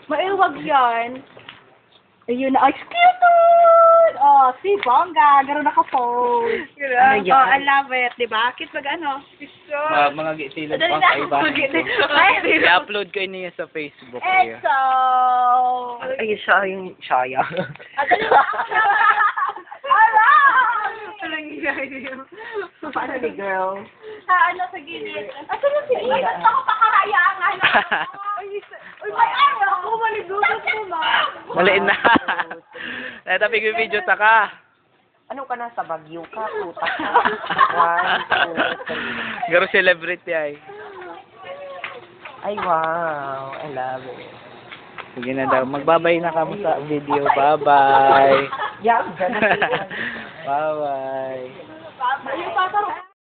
Maiwag yan. Ayun na. Ay, cute! Oh, si Bongga. Gano'n naka-pose. Ano yan? Oh, I love it. Diba? Cute mag ano? Mga gitilid Dali pang na. kaiba. Ay, I-upload ko niya sa Facebook. Exo! Ay, siya yung Shaya. Dali na. Ala! Paano ni girl? Sa ano sa gilid. Asa na si Ian? Ba't ako pakarayangan? Uy, may ano? Ako maligutot mo ma. Maliin na. Natapig yung video ta ka. Ano ka na sa Baguio ka? Puta ka. 1, 2, 3. Garo celebrity ay. Ay, wow. I love it. Sige na daw. Magbabay na kamo sa video. Bye-bye. Yeah, ganun. Bye-bye. Yung paparong.